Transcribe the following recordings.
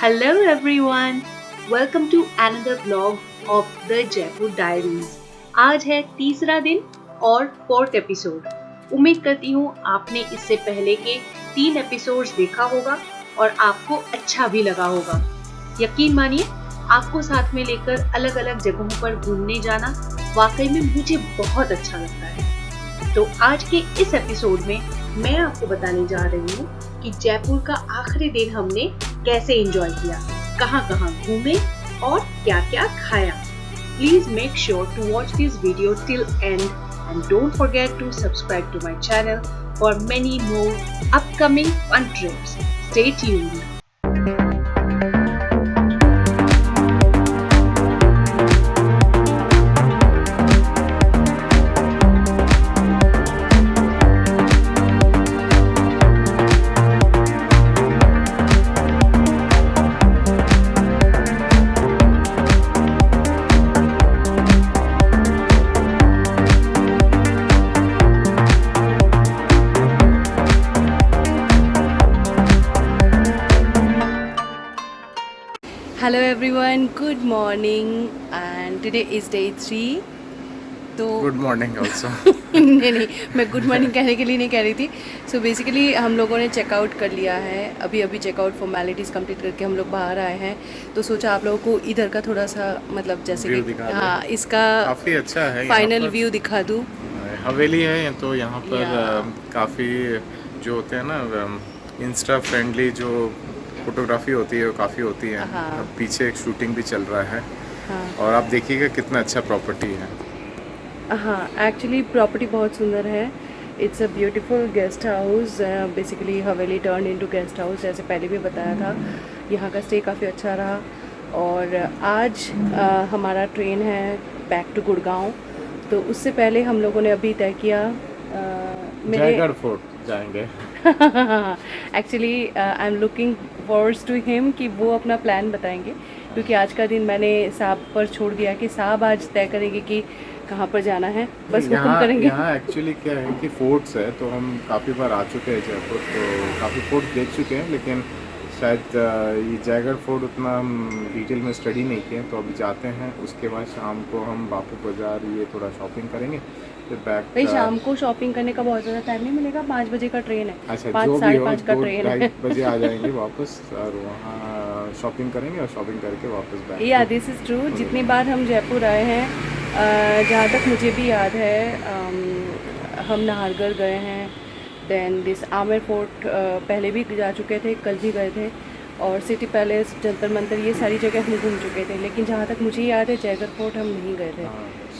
Hello everyone, welcome to another vlog of the Jaipur Diaries। आज है तीसरा दिन और 4th एपिसोड। उम्मीद करती हूँ आपने इससे पहले के 3 एपिसोड्स देखा होगा और आपको अच्छा भी लगा होगा। यकीन मानिए, आपको साथ में लेकर अलग अलग जगहों पर घूमने जाना वाकई में मुझे बहुत अच्छा लगता है। तो आज के इस एपिसोड में मैं आपको बताने जा रही हूँ कि जयपुर का आखिरी दिन हमने कैसे एंजॉय किया, कहाँ कहाँ घूमे और क्या क्या खाया। Please make sure to watch this video till end and don't forget to subscribe to my channel for many more upcoming fun trips. Stay tuned. Hello everyone, good morning and today is day 3। तो good morning also. नहीं, मैं good morning कहने के लिए नहीं कह रही थी। सो बेसिकली हम लोगों ने चेकआउट कर लिया है, अभी चेकआउट फॉर्मेलिटीज़ कंप्लीट करके हम लोग बाहर आए हैं। तो सोचा आप लोगों को इधर का थोड़ा सा मतलब जैसे कि हाँ, इसका काफ़ी अच्छा है, फाइनल व्यू दिखा दूँ। हवेली है तो यहाँ पर काफ़ी जो होते हैं ना इंस्टा फ्रेंडली जो फोटोग्राफी होती है वो काफ़ी होती है। अब पीछे एक शूटिंग भी चल रहा है और आप देखिएगा कितना अच्छा प्रॉपर्टी है। हाँ, एक्चुअली प्रॉपर्टी बहुत सुंदर है। It's a beautiful guest house. Basically Haveli turn into guest house, जैसे पहले भी बताया था। यहाँ का स्टे काफ़ी अच्छा रहा और आज हमारा ट्रेन है बैक टू गुड़गांव। तो उससे पहले हम लोगों ने अभी तय किया जयगढ़ फोर्ट जाएंगे। Actually I am looking forward to him कि वो अपना प्लान बताएंगे, क्योंकि आज का दिन मैंने साहब पर छोड़ दिया कि साहब आज तय करेंगे कि कहाँ पर जाना है, बस हुक्म करेंगे। यहाँ एक्चुअली क्या है कि फोर्ट्स है, तो हम काफ़ी बार आ चुके हैं जयपुर, तो काफ़ी फोर्ट देख चुके हैं, लेकिन शायद ये जयगढ़ फोर्ट उतना हम डिटेल में स्टडी नहीं किए। तो अभी जाते हैं, उसके बाद शाम को हम बापू बाजार ये थोड़ा शॉपिंग करेंगे, फिर बैक। भाई शाम को शॉपिंग करने का बहुत ज़्यादा टाइम नहीं मिलेगा, 5 बजे का ट्रेन है। अच्छा, 5 साढ़े 5 का ट्रेन है। 2-2:30 बजे आ जाएंगे वापस और वहाँ शॉपिंग करेंगे और शॉपिंग करके वापस बैक। या दिस इज़ ट्रू। जितनी बार हम जयपुर आए हैं, जहाँ तक मुझे भी याद है, हम नाहरगढ़ गए हैं, देन दिस आमेर फोर्ट पहले भी जा चुके थे, कल भी गए थे, और सिटी पैलेस, जंतर मंतर, ये सारी जगह हम घूम चुके थे। लेकिन जहाँ तक मुझे याद है जयगढ़ फोर्ट हम नहीं गए थे।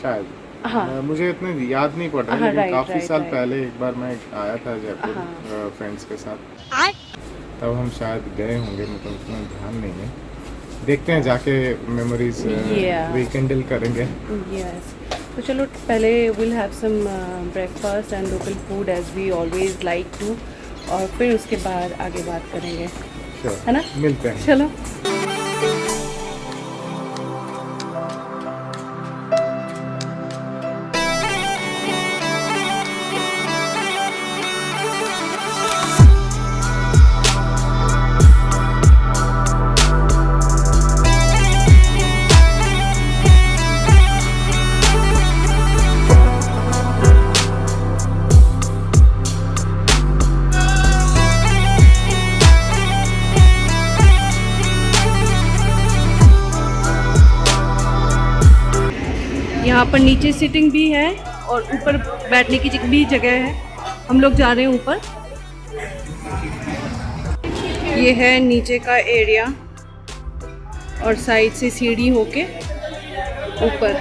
शायद, हाँ, मुझे इतने याद नहीं पड़ रहा है, लेकिन काफ़ी साल राइट। पहले एक बार मैं आया था जयपुर फ्रेंड्स के साथ, तब हम शायद गए होंगे, मतलब उतना ध्यान नहीं है। देखते हैं, जाके मेमोरीज रिकिंडल करेंगे। यस, तो चलो पहले will have some breakfast and local food as we always like to, और फिर उसके बाद आगे बात करेंगे, है ना? मिलते हैं, चलो। यहाँ पर नीचे सिटिंग भी है और ऊपर बैठने की भी जगह है। हम लोग जा रहे हैं ऊपर। ये है नीचे का एरिया और साइड से सीढ़ी होके ऊपर।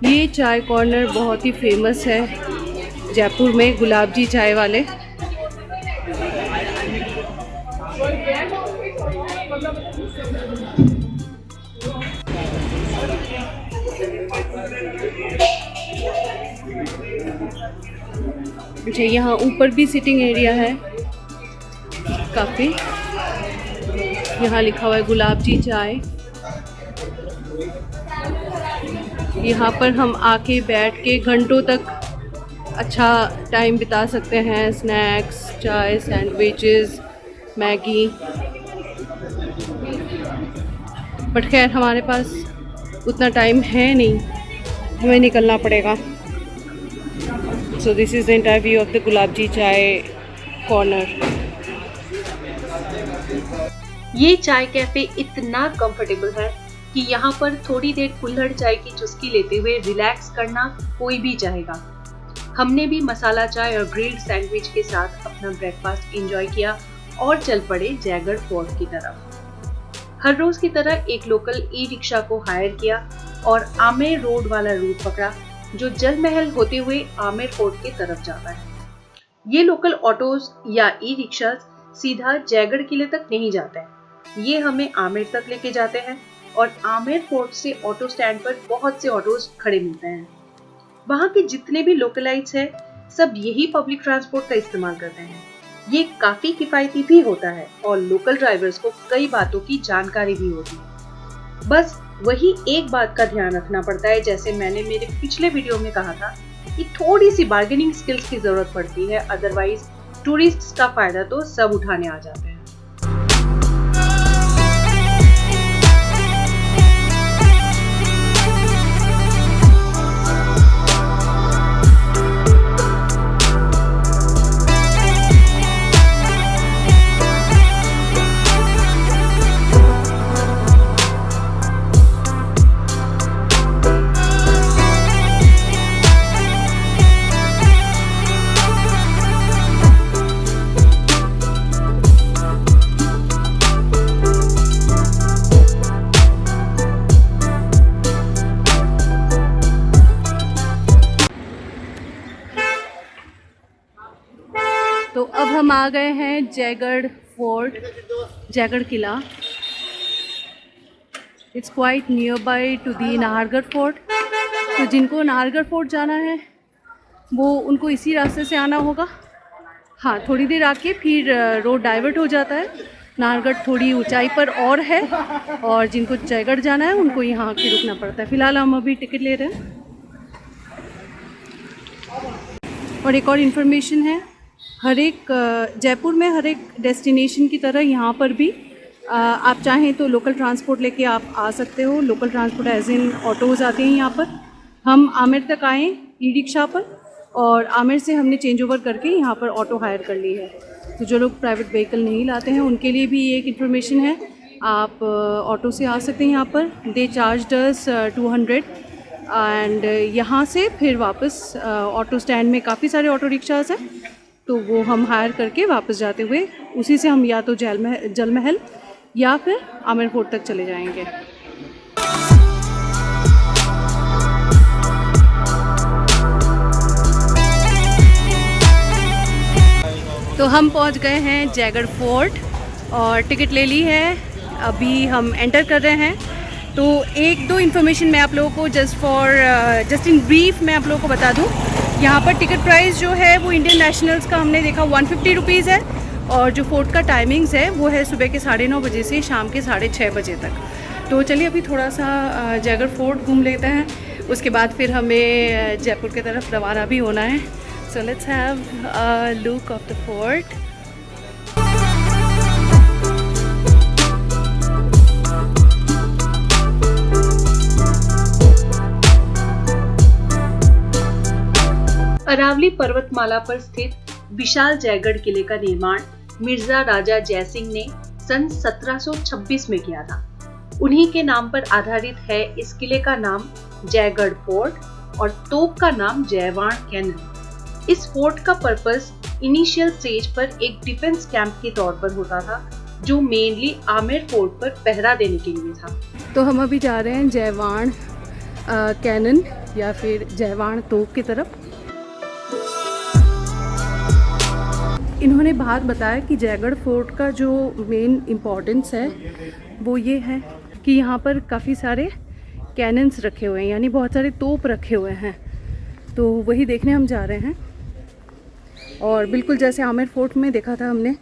ये चाय कॉर्नर बहुत ही फेमस है जयपुर में, गुलाब जी चाय वाले। अच्छा, यहाँ ऊपर भी सिटिंग एरिया है काफ़ी। यहाँ लिखा हुआ है गुलाब जी चाय। यहाँ पर हम आके बैठ के घंटों तक अच्छा टाइम बिता सकते हैं, स्नैक्स, चाय, सैंडविचेस, मैगी। बट खैर हमारे पास उतना टाइम है नहीं, हमें निकलना पड़ेगा। So this is the entire view of the Gulabji chai corner. ये चाय कैफे इतना कंफर्टेबल है कि यहाँ पर थोड़ी देर कुल्हड़ चाय की चुस्की लेते हुए रिलैक्स करना कोई भी चाहेगा। हमने भी मसाला चाय और ग्रिल्ड सैंडविच के साथ अपना ब्रेकफास्ट एंजॉय किया और चल पड़े जयगढ़ फोर्ट की तरफ। हर रोज की तरह एक लोकल ई रिक्शा को हायर किया और आमेर रोड वाला रूट पकड़ा, जो जल महल होते हुए आमेर फोर्ट की तरफ जाता है। ये लोकल ऑटोज या ई रिक्शा सीधा जयगढ़ किले तक नहीं जाते हैं, ये हमें आमेर तक लेके जाते हैं और आमेर फोर्ट से ऑटो स्टैंड पर बहुत से ऑटोज खड़े मिलते हैं। वहाँ के जितने भी लोकलाइट्स हैं, सब यही पब्लिक ट्रांसपोर्ट का इस्तेमाल करते हैं। ये काफी किफायती भी होता है और लोकल ड्राइवर्स को कई बातों की जानकारी भी होती है। बस वही एक बात का ध्यान रखना पड़ता है, जैसे मैंने मेरे पिछले वीडियो में कहा था कि थोड़ी सी बार्गेनिंग स्किल्स की जरूरत पड़ती है, अदरवाइज टूरिस्ट्स का फायदा तो सब उठाने आ जाते हैं। तो अब हम आ गए हैं जयगढ़ फोर्ट, जयगढ़ किला। It's quite near by to the Nahargarh fort. तो जिनको नाहरगढ़ फोर्ट जाना है वो उनको इसी रास्ते से आना होगा। हाँ, थोड़ी देर आके फिर रोड डाइवर्ट हो जाता है। नाहरगढ़ थोड़ी ऊंचाई पर और है, और जिनको जयगढ़ जाना है उनको यहाँ आके रुकना पड़ता है। फ़िलहाल हम अभी टिकट ले रहे हैं। और एक और इन्फॉर्मेशन है, हर एक जयपुर में हर एक डेस्टिनेशन की तरह यहाँ पर भी आप चाहें तो लोकल ट्रांसपोर्ट लेके आप आ सकते हो। Local transport as in autos आते हैं यहाँ पर। हम आमेर तक आए ई रिक्शा पर, और आमेर से हमने चेंज ओवर करके यहाँ पर ऑटो हायर कर ली है। तो जो लोग प्राइवेट व्हीकल नहीं लाते हैं उनके लिए भी एक इन्फॉर्मेशन है, आप ऑटो से आ सकते हैं यहाँ पर। दे चार्ज अस 200 एंड यहाँ से फिर वापस ऑटो स्टैंड में काफ़ी सारे ऑटो रिक्शाज हैं, तो वो हम हायर करके वापस जाते हुए उसी से हम या तो जल महल या फिर आमेर फोर्ट तक चले जाएंगे। तो हम पहुंच गए हैं जयगढ़ फोर्ट और टिकट ले ली है, अभी हम एंटर कर रहे हैं। तो एक दो इन्फॉर्मेशन मैं आप लोगों को जस्ट इन ब्रीफ मैं आप लोगों को बता दूं। यहाँ पर टिकट प्राइस जो है वो इंडियन नेशनल्स का हमने देखा 150 रुपीज़ है, और जो फोर्ट का टाइमिंग्स है वो है सुबह के 9:30 बजे से शाम के 6:30 बजे तक। तो चलिए अभी थोड़ा सा जयगढ़ फोर्ट घूम लेते हैं, उसके बाद फिर हमें जयपुर की तरफ रवाना भी होना है। So let's have a look of the fort. Aravalli पर्वतमाला पर स्थित विशाल जयगढ़ किले का निर्माण मिर्जा राजा जयसिंह ने सन 1726 में किया था। उन्हीं के नाम पर आधारित है इस किले का नाम जयगढ़ फोर्ट और तोप का नाम जयवाण कैनन। इस फोर्ट का पर्पस इनिशियल स्टेज पर एक डिफेंस कैंप के तौर पर होता था, जो मेनली आमेर फोर्ट पर पहरा देने के लिए था। तो हम अभी जा रहे हैं जयवाण कैनन या फिर जयवाण तोप की तरफ। इन्होंने बात बताया कि जयगढ़ फोर्ट का जो मेन इम्पोर्टेंस है वो ये है कि यहाँ पर काफ़ी सारे कैनन्स रखे हुए हैं, यानी बहुत सारे तोप रखे हुए हैं। तो वही देखने हम जा रहे हैं। और बिल्कुल जैसे आमेर फोर्ट में देखा था हमने,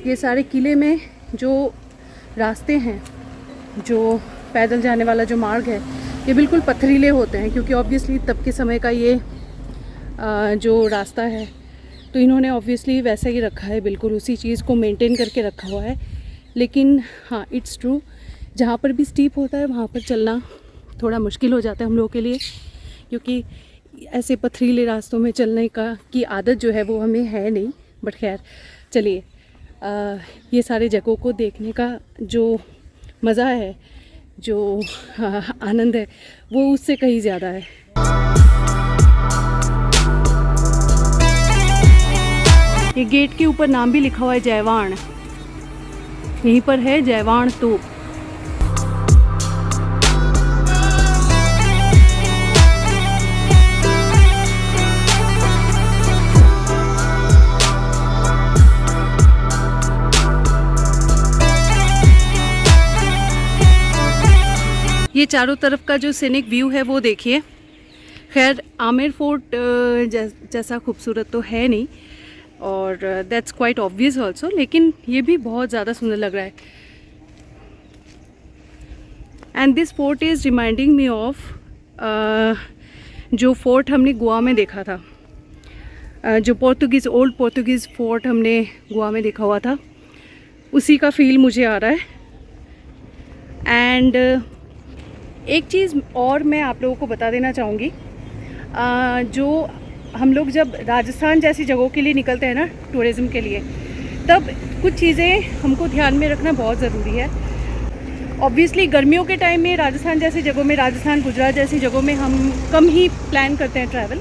ये सारे किले में जो रास्ते हैं, जो पैदल जाने वाला जो मार्ग है, ये बिल्कुल पथरीले होते हैं, क्योंकि ऑब्वियसली तब के समय का ये जो रास्ता है तो इन्होंने ऑब्वियसली वैसा ही रखा है, बिल्कुल उसी चीज़ को मेंटेन करके रखा हुआ है। लेकिन हाँ, इट्स ट्रू, जहाँ पर भी स्टीप होता है वहाँ पर चलना थोड़ा मुश्किल हो जाता है हम लोगों के लिए, क्योंकि ऐसे पथरीले रास्तों में चलने की आदत जो है वो हमें है नहीं। बट खैर चलिए, ये सारे जगहों को देखने का जो मज़ा है, जो आनंद है, वो उससे कहीं ज़्यादा है। ये गेट के ऊपर नाम भी लिखा हुआ है जयवाण, यहीं पर है जयवाण तोप। ये चारों तरफ का जो सीनिक व्यू है वो देखिए। खैर आमेर फोर्ट जैसा खूबसूरत तो है नहीं, और दैट्स क्वाइट ऑब्वियस ऑल्सो, लेकिन ये भी बहुत ज़्यादा सुंदर लग रहा है। And this fort is reminding me of जो फोर्ट हमने गोवा में देखा था, जो ओल्ड पोर्तुगीज़ फोर्ट हमने गोवा में देखा हुआ था, उसी का फील मुझे आ रहा है। एंड एक चीज़ और मैं आप लोगों को बता देना चाहूँगी, जो हम लोग जब राजस्थान जैसी जगहों के लिए निकलते हैं ना टूरिज़्म के लिए, तब कुछ चीज़ें हमको ध्यान में रखना बहुत ज़रूरी है। ऑब्वियसली गर्मियों के टाइम में राजस्थान जैसी जगहों में, राजस्थान गुजरात जैसी जगहों में हम कम ही प्लान करते हैं ट्रैवल,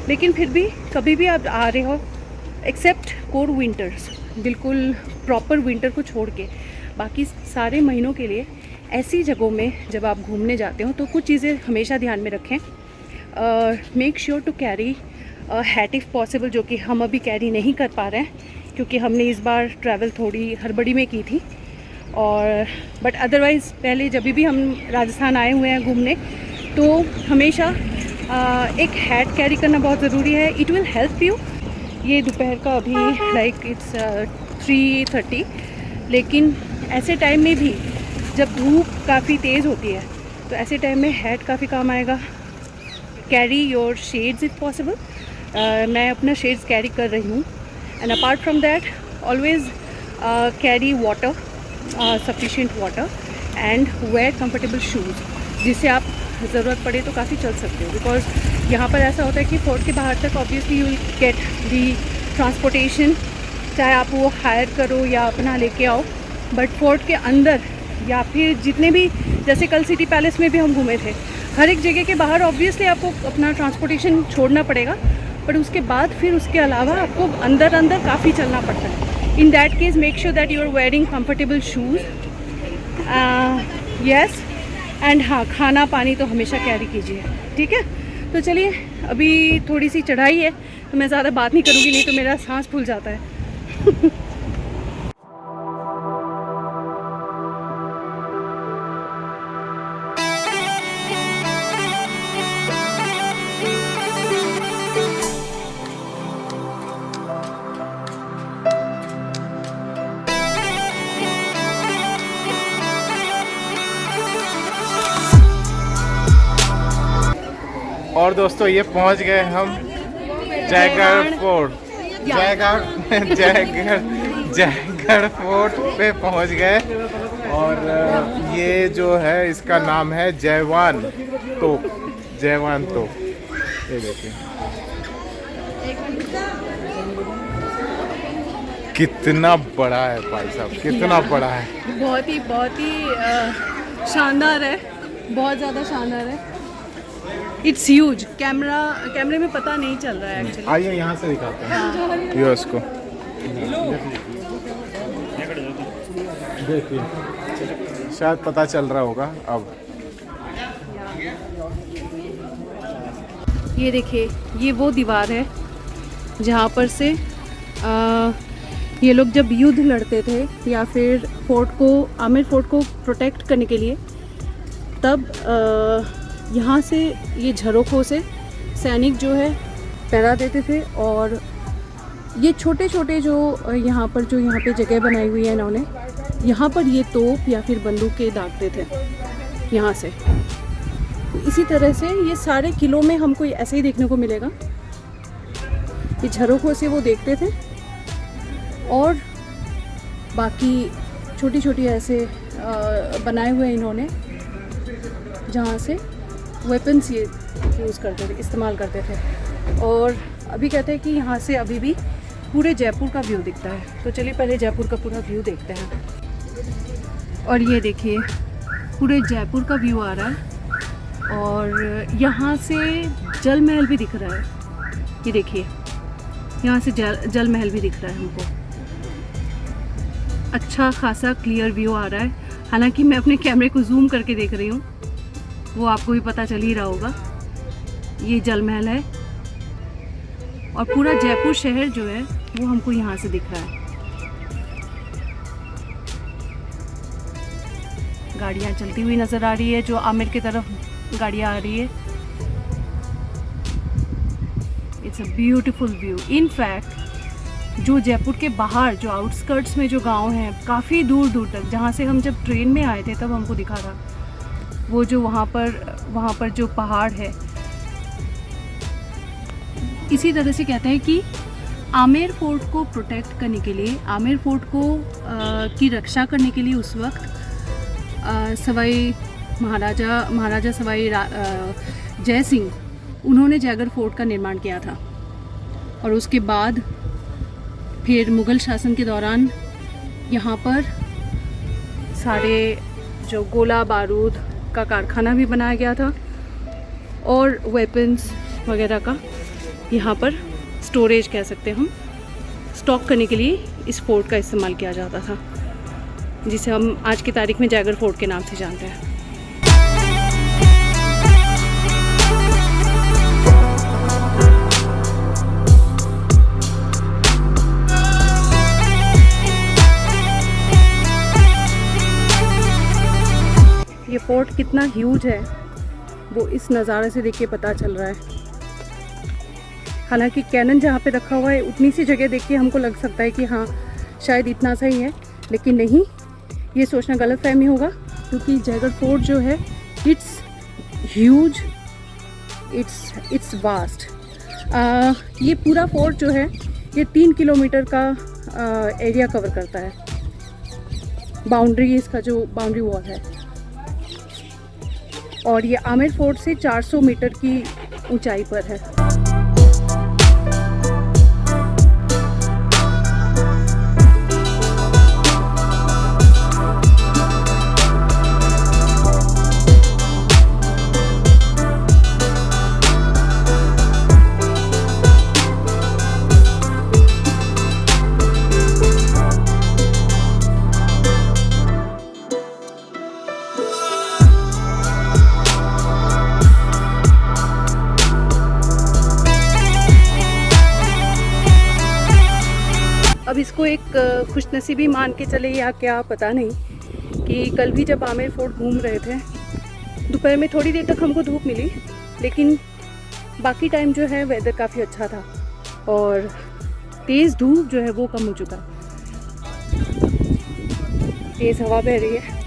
लेकिन फिर भी कभी भी आप आ रहे हो, एक्सेप्ट कोर विंटर्स, बिल्कुल प्रॉपर विंटर को छोड़ के बाकी सारे महीनों के लिए ऐसी जगहों में जब आप घूमने जाते हो तो कुछ चीज़ें हमेशा ध्यान में रखें। Make sure to carry hat if possible, जो कि हम अभी कैरी नहीं कर पा रहे हैं क्योंकि हमने इस बार ट्रैवल थोड़ी हड़बड़ी में की थी। और बट अदरवाइज़ पहले जब भी हम राजस्थान आए हुए हैं घूमने, तो हमेशा एक हैट कैरी करना बहुत ज़रूरी है। It will help you. ये दोपहर का अभी लाइक इट्स 3:30, लेकिन ऐसे टाइम में भी जब धूप काफ़ी तेज़ होती है तो ऐसे टाइम में हैट काफ़ी काम आएगा। Carry your shades if possible. मैं अपना शेड्स कैरी कर रही हूँ। And apart from that always carry water, sufficient water, and wear comfortable shoes, जिससे आप ज़रूरत पड़े तो काफ़ी चल सकते हो। बिकॉज यहाँ पर ऐसा होता है कि फोर्ट के बाहर तक obviously you will get the transportation, चाहे आप वो हायर करो या अपना लेके आओ। बट फोर्ट के अंदर या फिर जितने भी, जैसे कल सिटी पैलेस में भी हम घूमे थे, हर एक जगह के बाहर ऑब्वियसली आपको अपना ट्रांसपोर्टेशन छोड़ना पड़ेगा, बट उसके बाद फिर उसके अलावा आपको अंदर काफ़ी चलना पड़ता है। In that case make sure that you are wearing comfortable shoes, yes, and हाँ, खाना पानी तो हमेशा कैरी कीजिए, ठीक है। तो चलिए, अभी थोड़ी सी चढ़ाई है तो मैं ज़्यादा बात नहीं करूँगी, नहीं तो मेरा सांस फूल जाता है। और दोस्तों ये पहुंच गए हम जयगढ़ फोर्ट। जयगढ़ फोर्ट पे पहुंच गए, और ये जो है इसका नाम है जयवान तोप। ये देखिए कितना बड़ा है भाई साहब, कितना बड़ा है। बहुत ही शानदार है, बहुत ज़्यादा शानदार है। It's huge. कैमरे में पता नहीं चल रहा है एक्चुअली। आइए यहाँ से दिखाते हैं व्यूअर्स को। देखिए, शायद पता चल रहा होगा अब। ये देखिए, ये वो दीवार है जहाँ पर से ये लोग जब युद्ध लड़ते थे या फिर आमेर फोर्ट को प्रोटेक्ट करने के लिए, तब यहाँ से ये झरोखों से सैनिक जो है पहरा देते थे। और ये छोटे छोटे जो यहाँ पे जगह बनाई हुई है इन्होंने, यहाँ पर ये तोप या फिर बंदूकें दागते थे यहाँ से। इसी तरह से ये सारे किलों में हमको ऐसे ही देखने को मिलेगा। कि झरोखों से वो देखते थे, और बाकी छोटी छोटी ऐसे बनाए हुए इन्होंने जहाँ से वेपन्स ये यूज़ करते थे, इस्तेमाल करते थे। और अभी कहते हैं कि यहाँ से अभी भी पूरे जयपुर का व्यू दिखता है। तो चलिए पहले जयपुर का पूरा व्यू देखते हैं। और ये देखिए पूरे जयपुर का व्यू आ रहा है, और यहाँ से जल महल भी दिख रहा है। ये देखिए यहाँ से जल महल भी दिख रहा है हमको। अच्छा खासा क्लियर व्यू आ रहा है। हालांकि मैं अपने कैमरे को जूम करके देख रही हूँ, वो आपको भी पता चल ही रहा होगा। ये जल महल है, और पूरा जयपुर शहर जो है वो हमको यहाँ से दिख रहा है। गाड़ियाँ चलती हुई नज़र आ रही है, जो आमेर की तरफ गाड़ियाँ आ रही है। It's a beautiful view. In fact जो जयपुर के बाहर जो आउटस्कर्ट्स में जो गांव हैं, काफ़ी दूर दूर तक, जहाँ से हम जब ट्रेन में आए थे तब हमको दिखा था, वो जो वहाँ पर जो पहाड़ है। इसी तरह से कहते हैं कि आमेर फोर्ट को प्रोटेक्ट करने के लिए, आमेर फोर्ट को की रक्षा करने के लिए उस वक्त महाराजा सवाई जय सिंह, उन्होंने जयगढ़ फोर्ट का निर्माण किया था। और उसके बाद फिर मुग़ल शासन के दौरान यहाँ पर सारे जो गोला बारूद का कारखाना भी बनाया गया था, और वेपन्स वगैरह का यहाँ पर स्टोरेज कह सकते हैं हम, स्टॉक करने के लिए इस फोर्ट का इस्तेमाल किया जाता था, जिसे हम आज की तारीख में जयगढ़ फोर्ट के नाम से जानते हैं। ये फोर्ट कितना ह्यूज है वो इस नज़ारे से देख के पता चल रहा है। हालांकि कैनन जहाँ पे रखा हुआ है उतनी सी जगह देख के हमको लग सकता है कि हाँ शायद इतना सा ही है, लेकिन नहीं, ये सोचना गलतफहमी होगा, क्योंकि जयगढ़ फोर्ट जो है इट्स ह्यूज, इट्स वास्ट। ये पूरा फोर्ट जो है ये 3 किलोमीटर का एरिया कवर करता है, बाउंड्री, इसका जो बाउंड्री वॉल है। और ये आमेर फोर्ट से 400 मीटर की ऊंचाई पर है। अब इसको एक खुशनसीबी मान के चले या क्या पता नहीं, कि कल भी जब आमेर फोर्ट घूम रहे थे दोपहर में थोड़ी देर तक हमको धूप मिली, लेकिन बाकी टाइम जो है वेदर काफ़ी अच्छा था, और तेज़ धूप जो है वो कम हो चुका, तेज़ हवा बह रही है।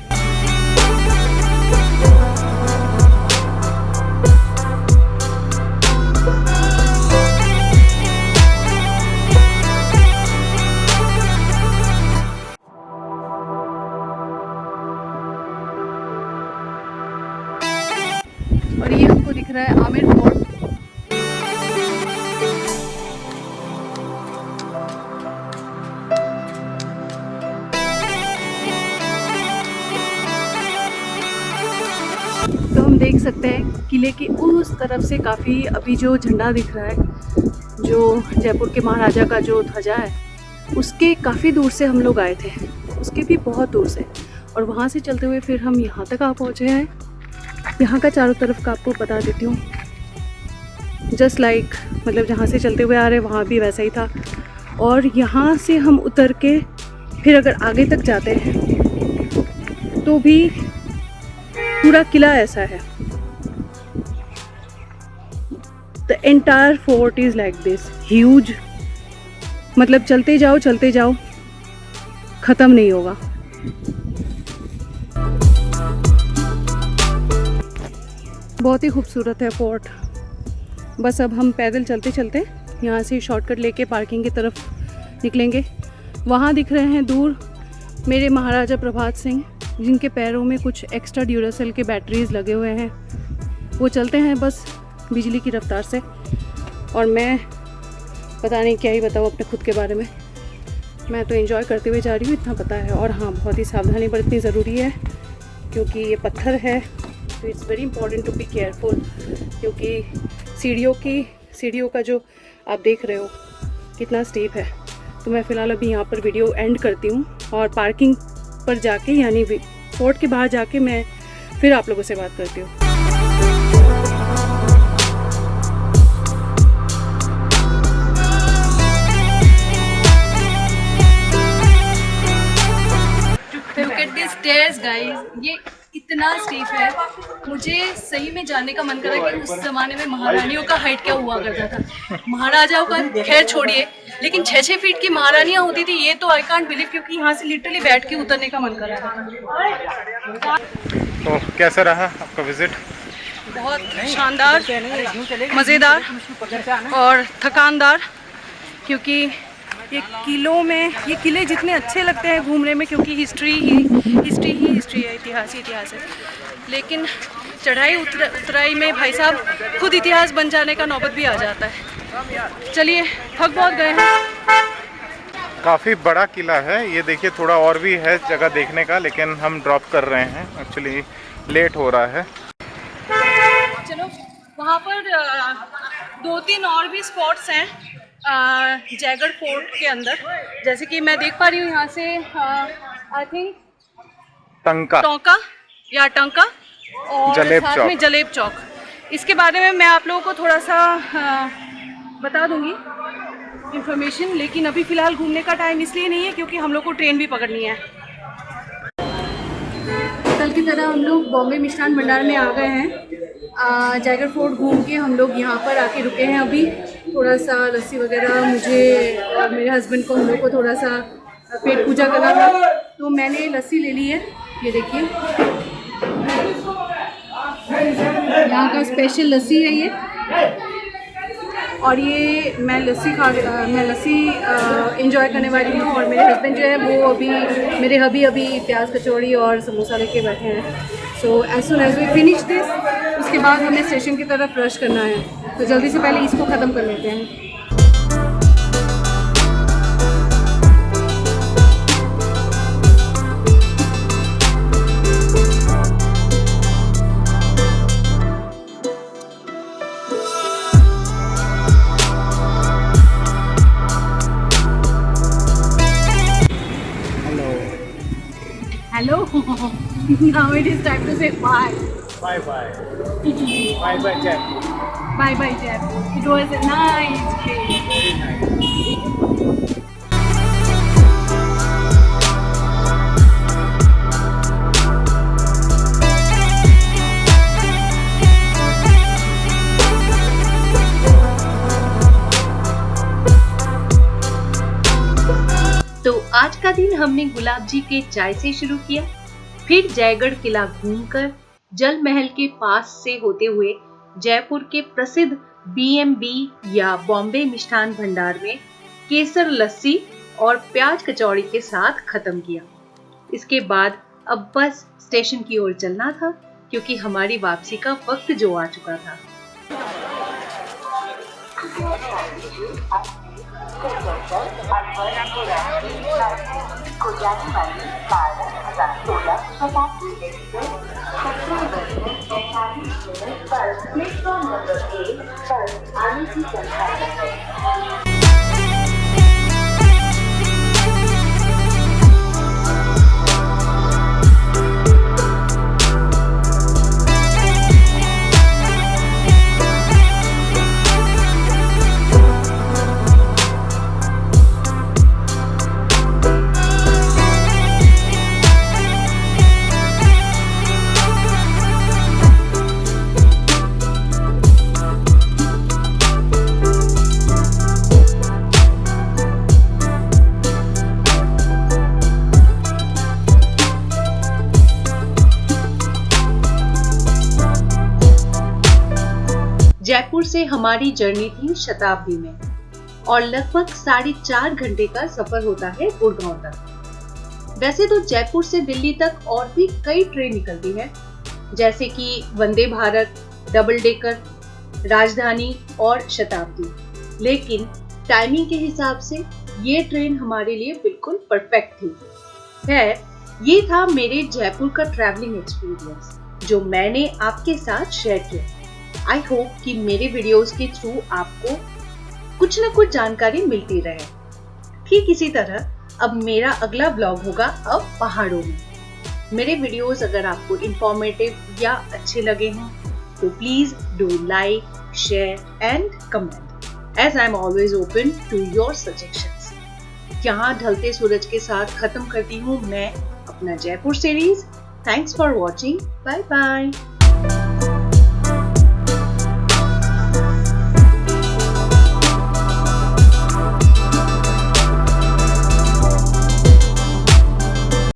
और ये हमको दिख रहा है आमेर फोर्ट। तो हम देख सकते हैं किले की उस तरफ से काफ़ी अभी जो झंडा दिख रहा है, जो जयपुर के महाराजा का जो ध्वजा है, उसके काफ़ी दूर से हम लोग आए थे, उसके भी बहुत दूर से, और वहाँ से चलते हुए फिर हम यहाँ तक आ पहुँचे हैं। यहाँ का चारों तरफ का आपको बता देती हूँ, जस्ट लाइक मतलब जहाँ से चलते हुए आ रहे वहाँ भी वैसा ही था। और यहाँ से हम उतर के फिर अगर आगे तक जाते हैं तो भी पूरा किला ऐसा है। The entire fort is like this huge, मतलब चलते जाओ ख़त्म नहीं होगा। बहुत ही खूबसूरत है फोर्ट। बस अब हम पैदल चलते चलते यहाँ से शॉर्टकट लेके पार्किंग की तरफ निकलेंगे। वहाँ दिख रहे हैं दूर मेरे महाराजा प्रभात सिंह, जिनके पैरों में कुछ एक्स्ट्रा ड्यूरासेल के बैटरीज लगे हुए हैं। वो चलते हैं बस बिजली की रफ्तार से, और मैं पता नहीं क्या ही बताऊँ अपने खुद के बारे में। मैं तो एंजॉय करते हुए जा रही हूँ, इतना पता है। और हाँ, बहुत ही सावधानी बरतनी ज़रूरी है क्योंकि ये पत्थर है, तो it's very important to be careful. क्योंकि सीढ़ियों का जो आप देख रहे हो कितना स्टीप है। तो मैं फ़िलहाल अभी यहाँ पर वीडियो एंड करती हूँ, और पार्किंग पर जाके यानी फोर्ट के बाहर जाके मैं फिर आप लोगों से बात करती हूँ। Look at these stairs, guys. ये इतना स्टीप है, मुझे सही में जानने का मन करा कि उस ज़माने में महारानियों का हाइट क्या हुआ करता था। महाराजाओं का खैर छोड़िए, लेकिन 6-6 फीट की महारानियाँ होती थी, ये तो आई कांट बिलीव, क्योंकि यहाँ से लिटरली बैठ के उतरने का मन कर रहा था। तो कैसा रहा आपका विजिट? बहुत शानदार, मज़ेदार और थकानदार, क्योंकि ये किले जितने अच्छे लगते हैं घूमने में, क्योंकि हिस्ट्री है, इतिहास है, लेकिन चढ़ाई उतराई में भाई साहब खुद इतिहास बन जाने का नौबत भी आ जाता है। चलिए, थक बहुत गए हैं। काफ़ी बड़ा किला है ये, देखिए थोड़ा और भी है जगह देखने का, लेकिन हम ड्रॉप कर रहे हैं, एक्चुअली लेट हो रहा है। चलो, वहाँ पर 2-3 और भी स्पॉट्स हैं जयगढ़ फोर्ट के अंदर, जैसे कि मैं देख पा रही हूँ यहाँ से आई थिंक टंका और साथ में जलेब चौक। इसके बारे में मैं आप लोगों को थोड़ा सा बता दूंगी इंफॉर्मेशन, लेकिन अभी फ़िलहाल घूमने का टाइम इसलिए नहीं है क्योंकि हम लोग को ट्रेन भी पकड़नी है। कल की तरह हम लोग बॉम्बे मिष्ठान भंडार में आ गए हैं। जयगढ़ फोर्ट घूम के हम लोग यहाँ पर आके रुके हैं। अभी थोड़ा सा लस्सी वगैरह मुझे और मेरे हस्बैंड को, हम लोग को थोड़ा सा पेट पूजा करना था, तो मैंने लस्सी ले ली है। ये देखिए, यहाँ का स्पेशल लस्सी है ये, और ये मैं लस्सी एंजॉय करने वाली हूँ। और मेरे हस्बैंड जो है वो अभी प्याज कचौड़ी और समोसा लेके बैठे हैं। So as soon as we finish this, उसके बाद हमें स्टेशन की तरफ रश करना है, तो जल्दी से पहले इसको ख़त्म कर लेते हैं। Hello. Now it is time to say bye. Bye bye. Bye bye, Jaipur. Bye bye, Jaipur. It was a nice day. तो आज का दिन हमने गुलाब जी के चाय से शुरू किया, फिर जयगढ़ किला घूमकर जल महल के पास से होते हुए जयपुर के प्रसिद्ध B&B या बॉम्बे मिष्ठान भंडार में केसर लस्सी और प्याज कचौड़ी के साथ खत्म किया। इसके बाद अब बस स्टेशन की ओर चलना था, क्योंकि हमारी वापसी का वक्त जो आ चुका था। को जाने वाली 12,16 एक्सप्रेस 17:45 पर प्लेटफॉर्म नंबर 1 पर आने की संभावना है। जयपुर से हमारी जर्नी थी शताब्दी में। और लगभग 4.5 घंटे का सफर होता है गुड़गांव तक। वैसे तो जयपुर से दिल्ली तक और भी कई ट्रेन निकलती है, जैसे कि वंदे भारत, डबल डेकर, राजधानी और शताब्दी, लेकिन टाइमिंग के हिसाब से ये ट्रेन हमारे लिए बिल्कुल परफेक्ट थी। ये था मेरे जयपुर का ट्रैवलिंग एक्सपीरियंस जो मैंने आपके साथ शेयर किया। आई होप कि मेरे वीडियोस के थ्रू आपको कुछ न कुछ जानकारी मिलती रहे। ठीक इसी तरह अब मेरा अगला ब्लॉग होगा अब पहाड़ों में। मेरे वीडियोस अगर आपको इंफॉर्मेटिव या अच्छे लगे हों तो please do like, share and comment, as I am always open to your suggestions. यहाँ ढलते सूरज के साथ खत्म करती हूँ मैं अपना Jaipur series. Thanks for watching, bye bye.